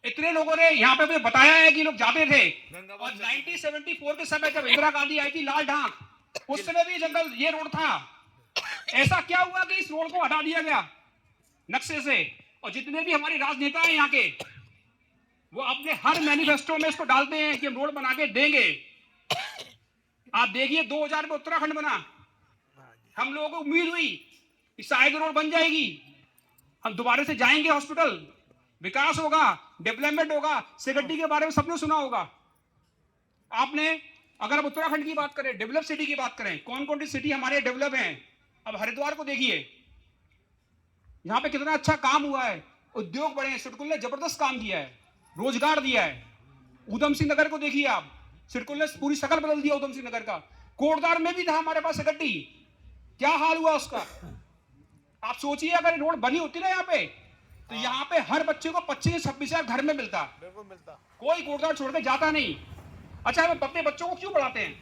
इतने लोगों ने यहाँ पे मुझे बताया है कि लोग जाते थे। और 1974 के समय जब इंदिरा गांधी आई थी लाल ढाक, उस समय भी जंगल ये रोड था। ऐसा क्या हुआ कि इस रोड को हटा दिया गया नक्शे से? और जितने भी हमारे राजनेता हैं यहाँ के, वो अपने हर मैनिफेस्टो में इसको डालते हैं कि हम रोड बना के देंगे। आप देखिए 2000 में उत्तराखंड बना, हम लोगों को उम्मीद हुई कि शायद रोड बन जाएगी, हम दोबारा से जाएंगे हॉस्पिटल, विकास होगा, डेवलपमेंट होगा। सिगड्डी के बारे में सबने सुना होगा आपने। अगर हम उत्तराखंड की बात करें, डेवलप सिटी की बात करें, कौन कौन सी सिटी हमारे डेवलप हैं? अब हरिद्वार को देखिए, यहां पे कितना अच्छा काम हुआ है, उद्योग बढ़े हैं, सिडकुल ने जबरदस्त काम किया है, रोजगार दिया है। उधम सिंह नगर को देखिए आप, सिडकुल ने पूरी शकल बदल दिया उधम सिंह नगर का। कोटद्वार में भी था हमारे पास सिगड्डी, क्या हाल हुआ उसका? आप सोचिए अगर रोड बनी होती ना यहाँ पे, तो यहाँ पे हर बच्चे को 25-26 हजार घर में मिलता। कोई कोटद्वार छोड़ के जाता नहीं। अच्छा, हम अपने बच्चों को क्यों पढ़ाते हैं?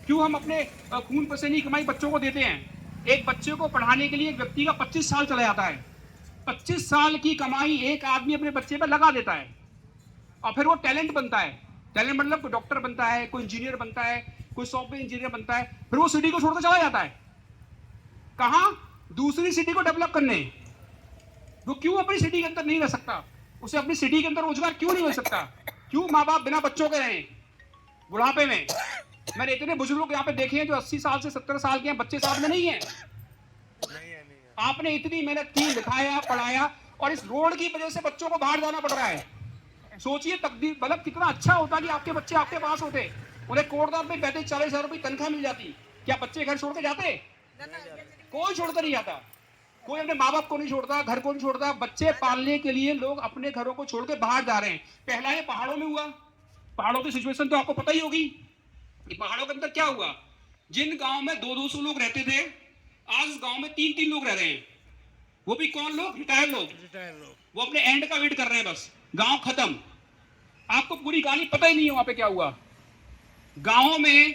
क्यों हम अपने खून पसीने की कमाई बच्चों को देते हैं? एक बच्चे को पढ़ाने के लिए एक व्यक्ति का 25 साल चला जाता है। 25 साल की कमाई एक आदमी अपने बच्चे पर लगा देता है, और फिर वो टैलेंट बनता है। टैलेंट मतलब कोई डॉक्टर बनता है, कोई इंजीनियर बनता है, कोई सॉफ्टवेयर इंजीनियर बनता है, फिर वो सिटी को छोड़कर चला जाता है। कहां? दूसरी सिटी को डेवलप करने। वो क्यों अपनी सिटी के अंदर नहीं रह सकता? उसे अपनी सिटी के अंदर रोजगार क्यों नहीं मिल सकता? क्यों माँ बाप बिना बच्चों के रहे बुढ़ापे में? मैंने इतने बुजुर्ग यहाँ पे देखे हैं जो 80 साल से 70 साल के हैं, बच्चे साथ में नहीं है। आपने इतनी मेहनत की, लिखाया, पढ़ाया, और इस रोड की वजह से बच्चों को बाहर जाना पड़ रहा है। सोचिए तकदीर, मतलब कितना अच्छा होता कि आपके बच्चे आपके पास होते, उन्हें कोटद्वार में बैठे 40,000 रुपये तनख्वाह मिल जाती। क्या बच्चे घर छोड़ के जाते? कोई छोड़कर नहीं जाता। कोई अपने माँ बाप को नहीं छोड़ता, घर को नहीं छोड़ता। बच्चे पालने के लिए लोग अपने घरों को छोड़ के बाहर जा रहे हैं। पहला ये पहाड़ों में हुआ। पहाड़ों की सिचुएशन तो आपको पता ही होगी कि पहाड़ों के अंदर क्या हुआ। जिन गांव में 200-200 लोग रहते थे, आज उस गांव में 3-3 लोग रह रहे हैं। वो भी कौन लोग? रिटायर लोग। वो अपने एंड का वेट कर रहे हैं, बस गांव खत्म। आपको पूरी कहानी पता ही नहीं है वहां पे क्या हुआ। गांवों में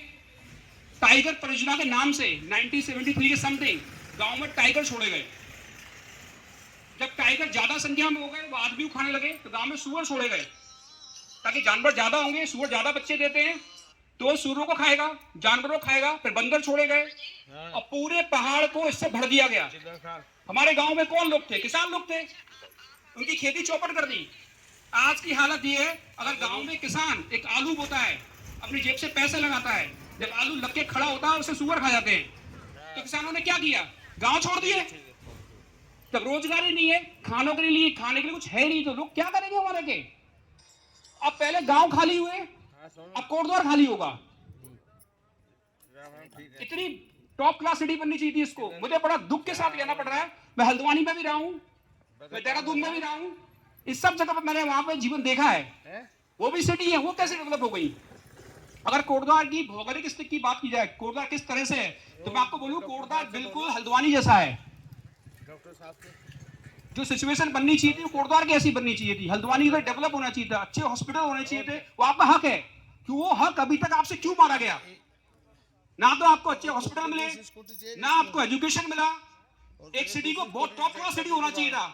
टाइगर परियोजना के नाम से 1973 के समथिंग गांव में टाइगर छोड़े गए। जब टाइगर ज्यादा संख्या में हो गए, वो आदमी खाने लगे, तो गांव में सुअर छोड़े गए, ताकि जानवर ज्यादा होंगे, सुअर ज्यादा बच्चे देते हैं, तो सुअरों को खाएगा, जानवरों को खाएगा। फिर बंदर छोड़े गए, और पूरे पहाड़ को इससे भर दिया गया। हमारे गांव में कौन लोग थे? किसान लोग थे, उनकी खेती चौपट कर दी। आज की हालत ये है, अगर गांव में किसान एक आलू बोता है, अपनी जेब से पैसे लगाता है, जब आलू लग के खड़ा होता है उसे सुअर खा जाते हैं। तो किसानों ने क्या किया? गांव छोड़ दिए। जब रोजगार ही नहीं है, खाने के लिए कुछ है नहीं, तो लोग क्या करेंगे हमारे के? अब पहले गांव खाली हुए, अब कोटद्वार खाली होगा। इतनी टॉप क्लास सिटी बननी चाहिए थी इसको। मुझे बड़ा दुख के साथ कहना पड़ रहा है, मैं हल्द्वानी में भी रहा हूं, मैं देहरादून में भी रहा हूं, इस सब जगह पर मैंने वहां पे जीवन देखा है। वो भी सिटी है, वो कैसे डेवलप हो गई? अगर कोटद्वार की भौगोलिक स्थिति की बात की जाए, कोटद्वार किस तरह से है, तो मैं आपको बोलूं, कोटद्वार बिल्कुल हल्द्वानी जैसा है। जो सिचुएशन बननी चाहिए थी, वो कोटद्वार की ऐसी बननी चाहिए थी। हल्द्वानी में डेवलप होना चाहिए था, अच्छे हॉस्पिटल होने चाहिए थे। वो आपका हक है, कि वो हक अभी तक आपसे क्यों मारा गया? ना तो आपको अच्छे हॉस्पिटल मिले, ना आपको एजुकेशन मिला। एक सिटी को बहुत टॉप क्लास सिटी होना चाहिए था,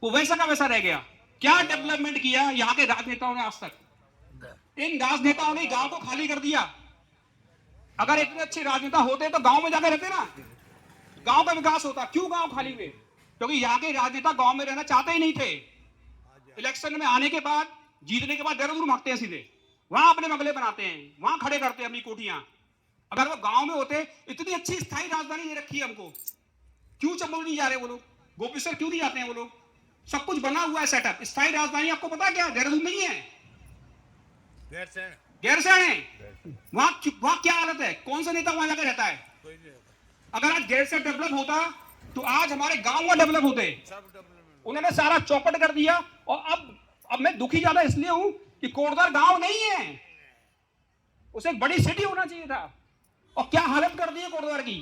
वो वैसा का वैसा रह गया। क्या डेवलपमेंट किया यहाँ के राजनेताओं ने आज तक? इन राजनेताओं ने गांव को खाली कर दिया। अगर इतने अच्छे राजनेता होते तो गांव में जाकर रहते ना, गांव का विकास होता। क्यों गांव खाली हुए? क्योंकि यहाँ के राजनेता गांव में रहना चाहते ही नहीं थे। इलेक्शन में आने के बाद, जीतने के बाद देहरादून भागते हैं सीधे, वहां अपने बंगले बनाते हैं, वहां खड़े करते हैं अपनी कोठियां। अगर वो गांव में होते, इतनी अच्छी स्थायी राजधानी दे रखी है हमको, क्यों चंबल नहीं जा रहे वो लोग? गोपेश्वर क्यों नहीं जाते हैं वो लोग? सब कुछ बना हुआ है सेटअप। स्थायी राजधानी आपको पता क्या देहरादून नहीं है, गैरसैंण है। वहां क्या हालत है? कौन सा नेता वहां जाकर रहता है? अगर आज गैरसैंण डेवलप होता, तो आज हमारे गांव में डेवलप होते। उन्होंने सारा चौपट कर दिया। और अब मैं दुखी ज्यादा इसलिए हूं कि कोटद्वार गांव नहीं है, उसे एक बड़ी सिटी होना चाहिए था। और क्या हालत कर दी है कोटद्वार की।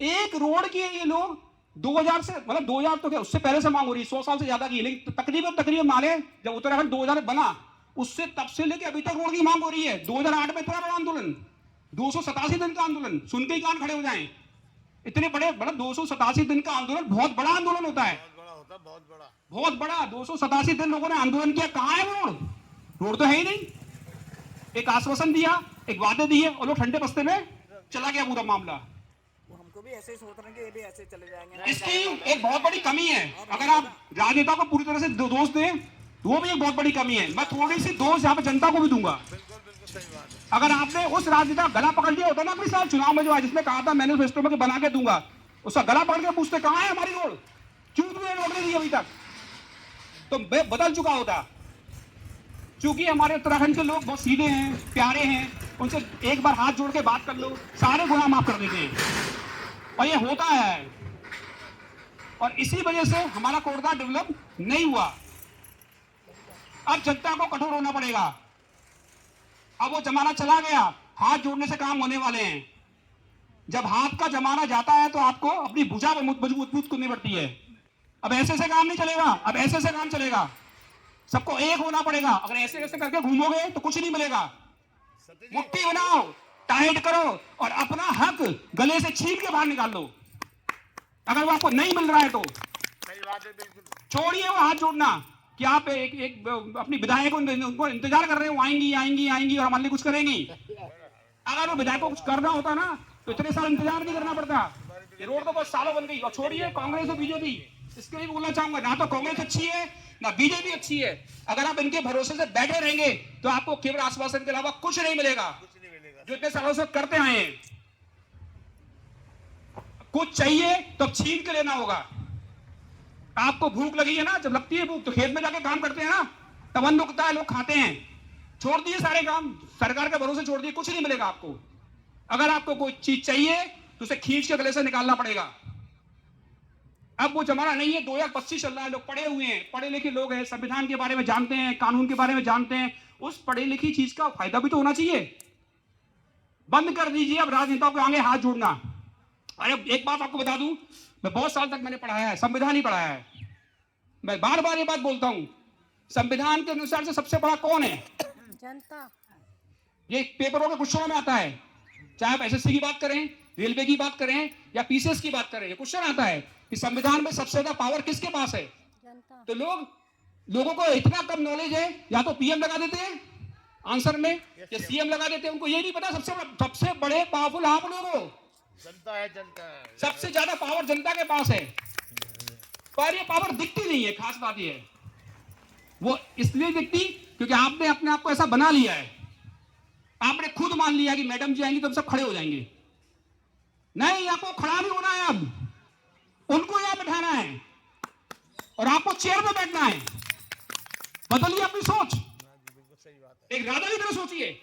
एक रोड की ये लोग 2000 से, मतलब 2000 तो क्या, उससे पहले से मांग हो रही है, 100 साल से ज्यादा की, लेकिन तकरीबन माने जब उत्तराखंड 2000 बना, उससे तब से लेके अभी तक रोड की मांग हो रही है। 2008 में इतना बड़ा आंदोलन, 287 दिन का आंदोलन, सुन के ही कान खड़े हो जाएं। इतने बड़े 287 दिन का आंदोलन बहुत बड़ा आंदोलन होता है। था बहुत बड़ा 287 दिन लोगों ने आंदोलन किया। कहाँ है वो रोड तो है ही नहीं। एक आश्वासन दिया, एक वादे दिए और लोग ठंडे बस्ते में चला गया पूरा मामला। हमको भी ऐसे ही सोच रहे हैं कि ये भी ऐसे चले जाएंगे। इसकी एक बहुत बड़ी कमी है। अगर आप राजनेता को पूरी तरह से दोष दें तो वो भी एक बहुत बड़ी कमी है। मैं थोड़ी सी दोष यहाँ पे जनता को भी दूंगा। अगर आपने उस राजनेता का गला पकड़ लिया होता ना अपने साथ चुनाव में जो है, जिसने कहा था मैनिफेस्टो में बना के दूंगा, उसका गला पकड़ के पूछते कहाँ है हमारी रोड, क्यों तुमने रोड नहीं दी अभी तक, तो बदल चुका होता। क्योंकि हमारे उत्तराखंड के लोग बहुत सीधे हैं, प्यारे हैं, उनसे एक बार हाथ जोड़ के बात कर लो, सारे गुनाह माफ कर देते हैं। और ये होता है, और इसी वजह से हमारा कोटद्वार डेवलप नहीं हुआ। अब जनता को कठोर होना पड़ेगा। अब वो जमाना चला गया, हाथ जोड़ने से काम होने वाले हैं। जब हाथ का जमाना जाता है तो आपको अपनी भुजा मजबूत करनी पड़ती है। अब ऐसे से काम नहीं चलेगा, अब ऐसे से काम चलेगा। सबको एक होना पड़ेगा। अगर ऐसे ऐसे करके घूमोगे तो कुछ नहीं मिलेगा। मुट्ठी बनाओ, टाइट करो और अपना हक गले से छीन के बाहर निकाल लो। अगर वो आपको नहीं मिल रहा है तो छोड़िए वो हाथ जोड़ना कि आप एक अपनी विधायक उनको इंतजार कर रहे हो, आएंगी आएंगी आएंगी और हमारे लिए कुछ करेंगी। अगर वो विधायक को कुछ करना होता ना तो इतने साल इंतजार नहीं करना पड़ता। ये रोड तो बहुत सालों बन गई। और छोड़िए कांग्रेस और बीजेपी, इसके लिए बोलना चाहूंगा, ना तो कांग्रेस अच्छी है ना बीजेपी अच्छी है। अगर आप इनके भरोसे से बैठे रहेंगे तो आपको केवल आश्वासन के अलावा कुछ नहीं मिलेगा, जो इतने सालों से करते आए हैं। कुछ चाहिए तो छीन के लेना होगा। आपको भूख लगी है ना, जब लगती है भूख तो खेत में जाके काम करते हैं ना, तब अन्न उगता है, लोग खाते हैं। छोड़ दिए सारे काम, सरकार के भरोसे छोड़ दिए, कुछ नहीं मिलेगा आपको। अगर आपको कोई चीज चाहिए तो उसे खींच के गले से निकालना पड़ेगा। अब वो जमाना नहीं है, 2025 चल रहा है। लोग पढ़े हुए हैं, पढ़े लिखे लोग हैं, संविधान के बारे में जानते हैं, कानून के बारे में जानते हैं। उस पढ़े लिखी चीज का फायदा भी तो होना चाहिए। बंद कर दीजिए अब राजनेताओं के आगे हाथ जोड़ना। अरे एक बात आपको बता दूं, मैं बहुत साल तक मैंने पढ़ाया है, संविधान ही पढ़ाया है। मैं बार बार ये बात बोलता हूं, संविधान के अनुसार से सबसे बड़ा कौन है? जनता। ये पेपरों के क्वेश्चनों में आता है, चाहे आप एसएससी की बात करें, रेलवे की बात करें या पीसीएस की बात करें, ये क्वेश्चन आता है कि संविधान में सबसे ज्यादा पावर किसके पास है? जनता। तो लोगों को इतना कम नॉलेज है, या तो पीएम लगा देते हैं आंसर में या सीएम लगा देते हैं। उनको ये नहीं पता सबसे बड़े पावरफुल आप लोग हो। जनता है, जनता है। सबसे ज्यादा पावर जनता के पास है, पर ये पावर दिखती नहीं है। खास बात ये है, वो इसलिए दिखती क्योंकि आपने अपने आप को ऐसा बना लिया है। आपने खुद मान लिया कि मैडम जी आएंगी तो हम सब खड़े हो जाएंगे। नहीं, आपको खड़ा भी होना है, अब उनको यहां बैठाना है और आपको चेयर में बैठना है। बदलिए अपनी सोच, एक राजा की तरह सोचिए।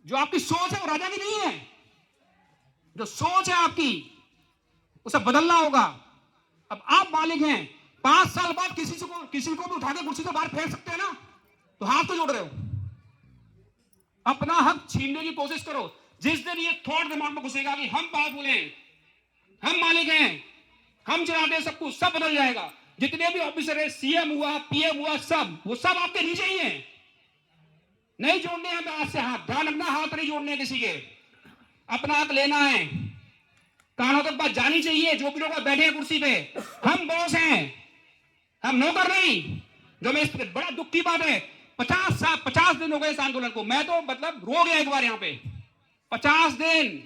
जो आपकी सोच है वो राजा की नहीं है। जो सोच है आपकी उसे बदलना होगा। अब आप मालिक हैं, 5 साल बाद किसी को भी उठा के कुर्सी से बाहर फेंक सकते हैं ना, तो हाथ तो जोड़ रहे हो। अपना हक छीनने की कोशिश करो। जिस दिन ये थॉट दिमाग में घुसेगा कि हम पावरफुल हैं, हम मालिक हैं, हम चलाते हैं सब कुछ, सब बदल जाएगा। जितने भी ऑफिसर है, सीएम हुआ, पीएम हुआ, वो सब आपके नीचे ही हैं। नहीं जोड़ने हैं हाथ से हाथ, ध्यान रखना, हाथ नहीं जोड़ने किसी के। अपना हक लेना है, कानों तक बात जानी चाहिए। जो भी लोग बैठे हैं कुर्सी पे, हम बॉस हैं, हम नौकर नहीं। जो मैं बड़ा दुख की बात है, 50 दिन हो गए इस आंदोलन को। मैं तो मतलब रो गया एक बार यहाँ पे। 50 दिन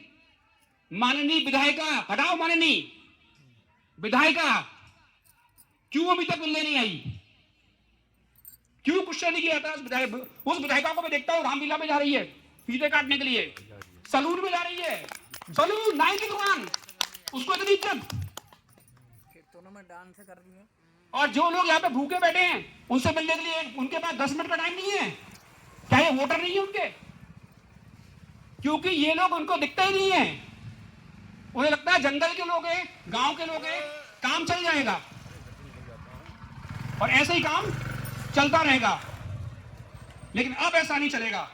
माननीय विधायिका, हटाओ माननीय विधायिका, क्यों अभी तक मिलने नहीं आई? क्यों क्वेश्चन नहीं किया था उस विधायिका को? मैं देखता हूँ रामलीला में जा रही है फीते काटने के लिए, सलून में जा रही है, सलून नाई की दुकान, उसको इतनी इज्जत। दोनों में डांस कर रही है। और जो लोग यहाँ पे भूखे बैठे हैं उनसे मिलने के लिए उनके पास 10 मिनट का टाइम नहीं है। क्या ये वोटर नहीं है उनके? क्योंकि ये लोग उनको दिखते ही नहीं है। उन्हें लगता है जंगल के लोग हैं, गांव के लोग हैं, काम चल जाएगा और ऐसे ही काम चलता रहेगा। लेकिन अब ऐसा नहीं चलेगा।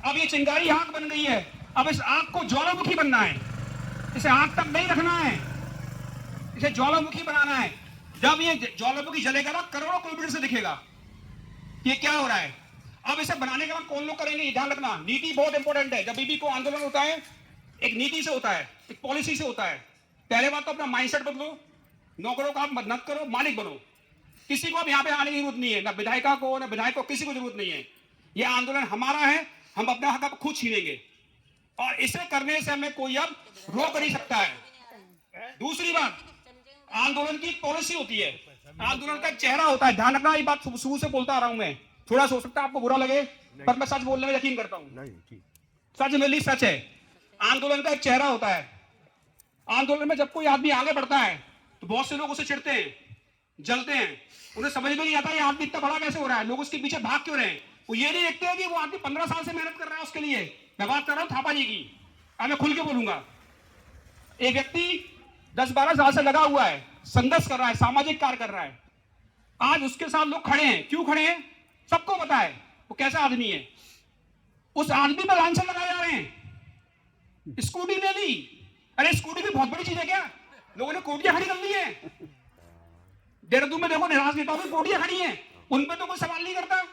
अब ये चिंगारी आग बन गई है, अब इस आग को ज्वालामुखी बनना है। इसे आग तक नहीं रखना है, इसे ज्वालामुखी बनाना है। जब ये ज्वालामुखी जलेगा ना, करोड़ों किलोमीटर से दिखेगा कि क्या हो रहा है। अब इसे बनाने के बाद कौन लोग करेंगे, ध्यान रखना। नीति बहुत इंपॉर्टेंट है। जब भी कोई आंदोलन होता है, एक नीति से होता है, एक पॉलिसी से होता है। पहले बात तो अपना माइंडसेट बदलो, नौकरों का आप मत करो, मालिक बनो। किसी को अब यहाँ पे आने की जरूरत नहीं है, ना विधायिका को, ना विधायक को, किसी को जरूरत नहीं है। ये आंदोलन हमारा है, हम अपना हक अब खुद छीनेंगे और इसे करने से हमें कोई अब रोक नहीं सकता है। दूसरी बात, आंदोलन की पॉलिसी होती है, आंदोलन का चेहरा होता है। ध्यान रखना, ये बात शुरू से बोलता आ रहा हूं मैं। थोड़ा हो सकता है आपको बुरा लगे, पर मैं सच बोलने में यकीन करता हूं। सच मेरे लिए सच है। आंदोलन का एक चेहरा होता है। आंदोलन में जब कोई आदमी आगे बढ़ता है तो बहुत से लोग उसे चिढ़ते हैं, जलते हैं, उन्हें समझ में नहीं आता ये आदमी इतना बड़ा कैसे हो रहा है, लोग उसके पीछे भाग क्यों रहे हैं। वो ये नहीं देखते हैं कि वो आदमी 15 साल से मेहनत कर रहा है उसके लिए। मैं बात कर रहा हूं थापा जी की, अब मैं खुल के बोलूंगा। एक व्यक्ति 10-12 साल से लगा हुआ है, संघर्ष कर रहा है, सामाजिक कार्य कर रहा है। आज उसके साथ लोग खड़े हैं, क्यों खड़े हैं सबको पता है वो कैसा आदमी है। उस आदमी पर लांछन लगाए जा रहे हैं। स्कूटी ले ली, अरे स्कूटी भी बहुत बड़ी चीज है क्या? लोगों ने कोटियां खड़ी कर ली है। देहरादून में देखो निराश नेताओं की कोटियां खड़ी हैं, उन पर तो कोई सवाल नहीं करता।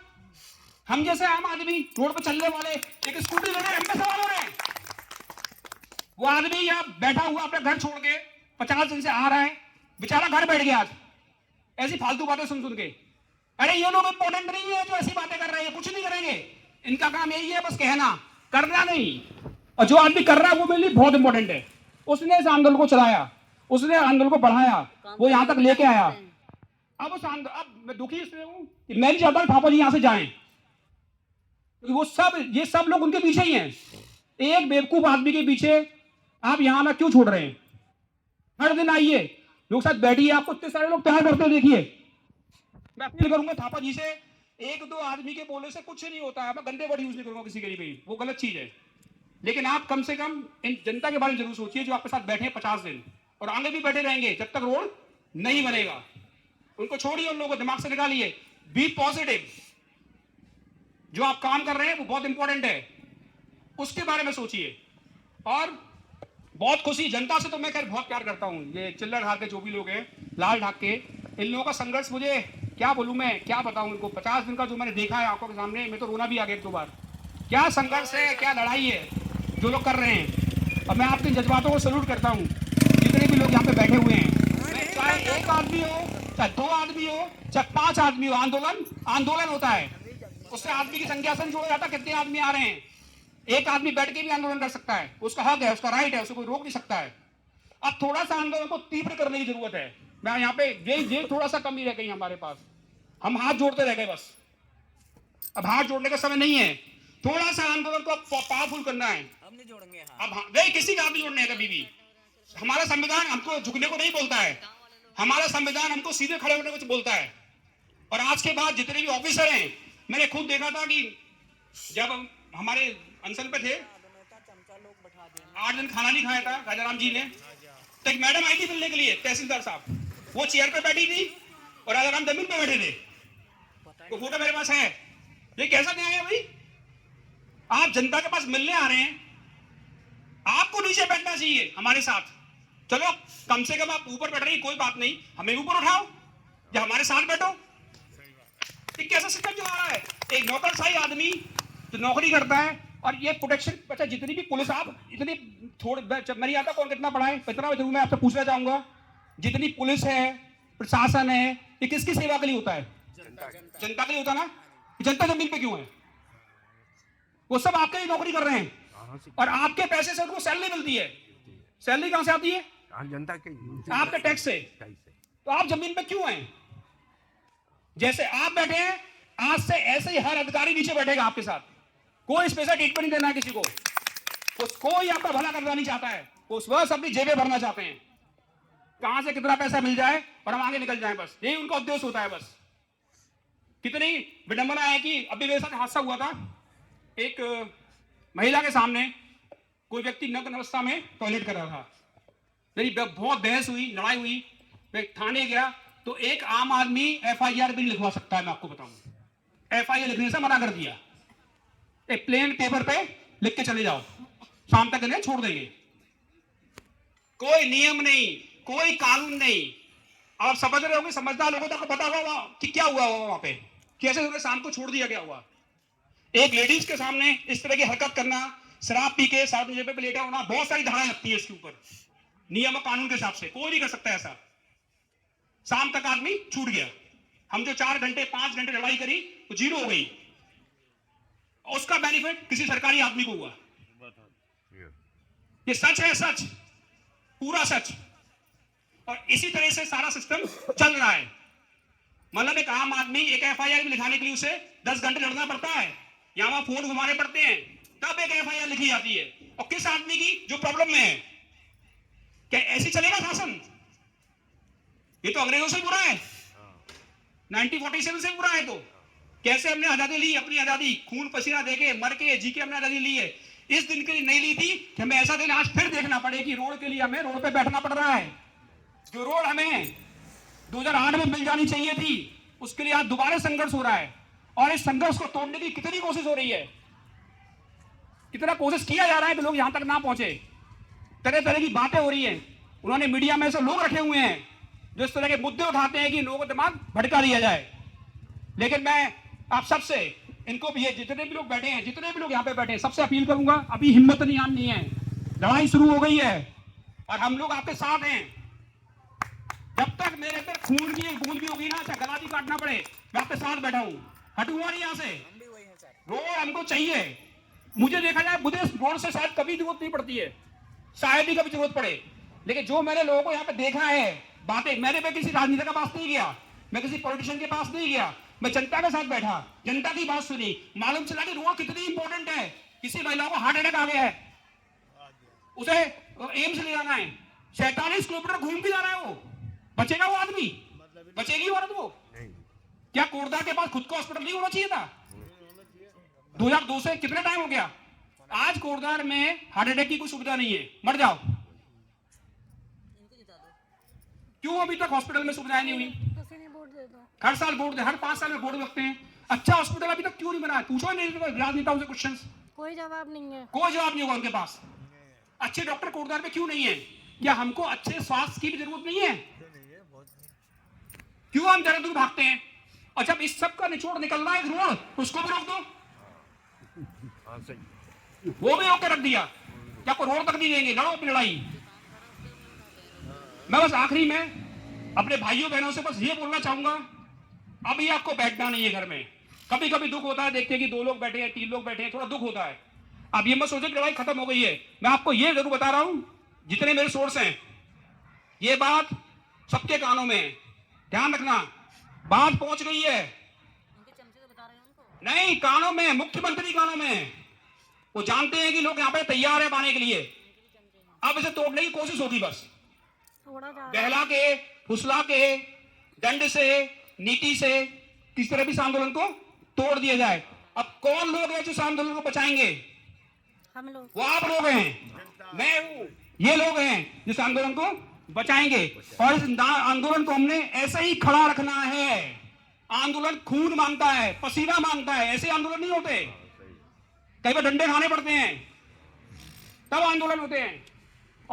हम जैसे आम आदमी रोड पर चलने वाले एक स्कूटी ले रहे हैं, हम पे सवाल हो रहे हैं। वो आदमी यहाँ बैठा हुआ अपना घर छोड़ के 50 दिन से आ रहा है, बेचारा घर बैठ गया आज ऐसी फालतू बातें सुन सुन के। अरे ये लोग इंपॉर्टेंट नहीं है जो ऐसी बातें कर रहे हैं, कुछ नहीं करेंगे। इनका काम यही है बस कहना, करना नहीं। और जो आदमी कर रहा है वो मेरे लिए बहुत इंपॉर्टेंट है। उसने इस आंदोलन को चलाया, उसने आंदोलन को बढ़ाया, वो यहां तक लेके आया। अब मैं दुखी इसलिए हूं कि मैं नहीं चाहता थापा जी यहां से जाएं, क्योंकि ये सब लोग उनके पीछे ही हैं। एक बेवकूफ आदमी के पीछे आप यहां ना क्यों छोड़ रहे हैं? हर दिन आइए, लोग साथ बैठिए, आपको इतने सारे लोग प्यार करते देखिए। मैं अपील करूंगा थापा जी से, एक दो आदमी के बोलने से कुछ नहीं होता है। मैं गंदे वर्ड यूज नहीं करूंगा किसी के लिए भी, वो गलत चीज है। लेकिन आप कम से कम इन जनता के बारे में जरूर सोचिए जो आपके साथ बैठे हैं 50 दिन और आगे भी बैठे रहेंगे जब तक रोड नहीं बनेगा। उनको छोड़िए, उन लोगों को दिमाग से निकालिए। बी पॉजिटिव, जो आप काम कर रहे हैं वो बहुत इंपॉर्टेंट है, उसके बारे में सोचिए। और बहुत खुशी, जनता से तो मैं खैर बहुत प्यार करता हूं। ये चिल्लर ढाक के जो भी लोग हैं, लाल ढाक के, इन लोगों का संघर्ष मुझे क्या बोलूं, मैं क्या बताऊं इनको। 50 दिन का जो मैंने देखा है आंखों के सामने, मैं तो रोना भी आ गया 1-2 बार। क्या संघर्ष है, क्या लड़ाई है जो लोग कर रहे हैं। और मैं आपके जज्बातों को सैल्यूट करता हूं, जितने भी लोग यहाँ पे बैठे हुए हैं। चाहे एक आदमी हो, चाहे 2 आदमी हो, चाहे 5 आदमी हो, आंदोलन होता है। उससे आदमी की संख्या से जोड़ा जाता कितने आदमी आ रहे हैं। एक आदमी बैठ के भी आंदोलन कर सकता है, उसका हक है, उसका राइट है, उसे कोई रोक नहीं सकता है। अब थोड़ा सा आंदोलन को तीव्र करने की जरूरत है। मैं यहाँ पे ये थोड़ा सा कमी रह गई हमारे पास, हम हाथ जोड़ते रह गए बस। अब हाथ जोड़ने का समय नहीं है, थोड़ा सा आंदोलन को पावरफुल करना है। हम नहीं जोड़ेंगे अब नहीं, किसी का हाथ नहीं जोड़ने है कभी भी। हमारा संविधान हमको झुकने को नहीं बोलता है, हमारा संविधान हमको सीधे खड़े होने को बोलता है। और आज के बाद जितने भी ऑफिसर हैं, मैंने खुद देखा था कि जब हम हमारे अनशन पे थे, 8 दिन खाना नहीं खाया था राजाराम जी ने, तो एक मैडम आई थी मिलने के लिए, तहसीलदार साहब, वो चेयर पे बैठी थी और राजाराम जमीन पे बैठे थे। तो फोटो मेरे पास है। ये कैसा न्याय है भाई? आप जनता के पास मिलने आ रहे हैं, आपको नीचे बैठना चाहिए हमारे साथ। चलो कम से कम आप ऊपर बैठ रही, कोई बात नहीं, हमें ऊपर उठाओ या हमारे साथ बैठो। ये कैसा सिस्टम जो आ रहा है? एक नौकरशाही आदमी जो नौकरी करता है, और ये प्रोटेक्शन, अच्छा जितनी भी पुलिस, आप इतनी थोड़ी मेरी आता कौन कितना पढ़ा है इतना जरूर मैं आपसे पूछना चाहूंगा। जितनी पुलिस है, प्रशासन है, ये किसकी सेवा के लिए होता है? जनता के लिए होता है ना। जनता जमीन पे क्यों है? वो सब आपके लिए नौकरी कर रहे हैं और आपके पैसे से उनको सैलरी मिलती है। सैलरी कहां से आती है? जनता के, आपके टैक्स से। तो आप जमीन पे क्यों हैं? जैसे आप बैठे हैं, आज से ऐसे ही हर अधिकारी नीचे बैठेगा आपके साथ। कोई स्पेशल ट्रीटमेंट नहीं देना है किसी को, कोई आपका भला करना नहीं चाहता है, वो बस अपनी जेबें भरना चाहते हैं, कहां से कितना पैसा मिल जाए और हम आगे निकल जाएं, बस यही उनका उद्देश्य होता है। बस कितनी विडंबना है कि अभी मेरे साथ हादसा हुआ था, एक महिला के सामने कोई व्यक्ति नग्न अवस्था में टॉयलेट कर रहा था। मेरी बहुत बहस हुई, लड़ाई हुई, मैं थाने गया तो एक आम आदमी FIR भी नहीं लिखवा सकता है। मैं आपको बताऊं, FIR लिखने से मना कर दिया। एक प्लेन पेपर पे लिख के चले जाओ, शाम तक इन्हें छोड़ देंगे। कोई नियम नहीं, कोई कानून नहीं। आप समझ रहे होंगे, समझदार लोगों तक पता होगा कि क्या हुआ वहां पे, कैसे उन्हें शाम को छोड़ दिया गया हुआ। एक लेडीज के सामने इस तरह की हरकत करना, शराब पी के साथ जगह पे लेटा होना, बहुत सारी धाराएं लगती है इसके ऊपर, नियम और कानून के हिसाब से। कोई नहीं कर सकता ऐसा। शाम तक आदमी छूट गया। हम जो 4 घंटे 5 घंटे लड़ाई करी वो जीरो हो गई। उसका बेनिफिट किसी सरकारी आदमी को हुआ। ये सच है, सच, पूरा सच। और इसी तरह से सारा सिस्टम चल रहा है। मतलब एक आम आदमी एक एफआईआर लिखाने के लिए उसे 10 घंटे लड़ना पड़ता है या वहां फोन घुमाने पड़ते हैं, तब एक एफआईआर लिखी जाती है। और किस आदमी की? जो प्रॉब्लम में है। क्या ऐसे चलेगा शासन? ये तो अंग्रेजों से बुरा है, 1947 से बुरा है। तो कैसे हमने आजादी ली? अपनी आजादी खून पसीना देके मर के जी के हमने आजादी ली है। इस दिन के लिए नहीं ली थी कि हमें ऐसा दिन आज फिर देखना पड़े कि रोड के लिए हमें रोड पे बैठना पड़ रहा है। जो रोड हमें 2008 में मिल जानी चाहिए थी, उसके लिए आज दोबारा संघर्ष हो रहा है। और इस संघर्ष को तोड़ने की कितनी कोशिश हो रही है, कितना कोशिश किया जा रहा है कि लोग यहां तक ना पहुंचे। तरह तरह की बातें हो रही हैं। उन्होंने मीडिया में ऐसे लोग रखे हुए हैं जो इस तरह के मुद्दे उठाते हैं कि लोगों को दिमाग भटका दिया जाए। लेकिन मैं आप सबसे, इनको भी, जितने भी लोग बैठे हैं, जितने भी लोग यहाँ पे बैठे हैं, सबसे अपील करूंगा, अभी हिम्मत नहीं आनी है। लड़ाई शुरू हो गई है और हम लोग आपके साथ हैं। जब तक मेरे अंदर खून की एक बूंद भी होगी ना, चाहे गला भी काटना पड़े, मैं आपके साथ बैठा हूं, हटूंगा नहीं यहाँ से। हम भी वही हैं सर। रोड हमको चाहिए। मुझे देखा जाए, मुझे रोड से शायद कभी जरूरत नहीं पड़ती है, शायद ही कभी जरूरत पड़े। लेकिन जो मैंने लोगों को यहाँ पे देखा है, बातें, मैंने किसी राजनीति के पास नहीं गया, मैं किसी पॉलिटिशियन के पास नहीं गया, मैं जनता के साथ बैठा, जनता की बात सुनी, मालूम चला कि रोड कितनी इंपॉर्टेंट है। किसी महिला को हार्ट अटैक आ गया है, उसे एम्स ले जाना है, 47 किलोमीटर घूम के जाना है, वो बचेगा? वो आदमी बचेगी? औरत वो? क्या कोटद्वार के पास खुद का हॉस्पिटल नहीं होना चाहिए था? 2002 से कितना टाइम हो गया? आज कोटद्वार में हार्ट अटैक की कोई सुविधा नहीं है, मर जाओ। क्यों अभी तक हॉस्पिटल में सुविधाएं नहीं हुई? हर साल बोर्ड, हर 5 साल में बोर्ड लगते हैं। अच्छा हॉस्पिटल अभी तक क्यों नहीं बना है? पूछो नहीं राजनेताओं से क्वेश्चन, कोई जवाब नहीं है। कोई जवाब नहीं होगा उनके पास। अच्छे डॉक्टर कोटद्वार में क्यों नहीं है? क्या हमको अच्छे स्वास्थ्य की भी जरूरत नहीं है? क्यों हम देहरादून भागते हैं? और जब इस सब का निचोड़ निकल रहा है रोड, उसको भी रोक दो। वो भी रोक के रख दिया। क्या कोई रोड तक नहीं देंगे? लड़ो अपनी लड़ाई। मैं बस आखिरी में अपने भाइयों बहनों से बस ये बोलना चाहूंगा, अभी आपको बैठना नहीं है घर में। कभी कभी दुख होता है देखते कि 2 लोग बैठे हैं, 3 लोग बैठे हैं, थोड़ा दुख होता है। अब ये मत सोचो कि लड़ाई खत्म हो गई है। मैं आपको ये जरूर बता रहा हूं, जितने मेरे सोर्स हैं, ये बात सबके कानों में है, ध्यान रखना। बात पहुंच गई है, नहीं कानों में, मुख्यमंत्री कानों में। वो जानते हैं कि लोग यहाँ पे तैयार है पाने के लिए। अब इसे तोड़ने की कोशिश होगी बस, बहला के, फुसला के, दंड से, नीति से, किस तरह भी इस आंदोलन को तोड़ दिया जाए। अब कौन लोग हैं जो इस आंदोलन को बचाएंगे? हम लोग। वो आप लोग हैं, मैं हूं, ये लोग हैं जिस आंदोलन को बचाएंगे। और इस आंदोलन को हमने ऐसे ही खड़ा रखना है। आंदोलन खून मांगता है, पसीना मांगता है, ऐसे आंदोलन नहीं होते। कई बार डंडे खाने पड़ते हैं, तब आंदोलन होते हैं।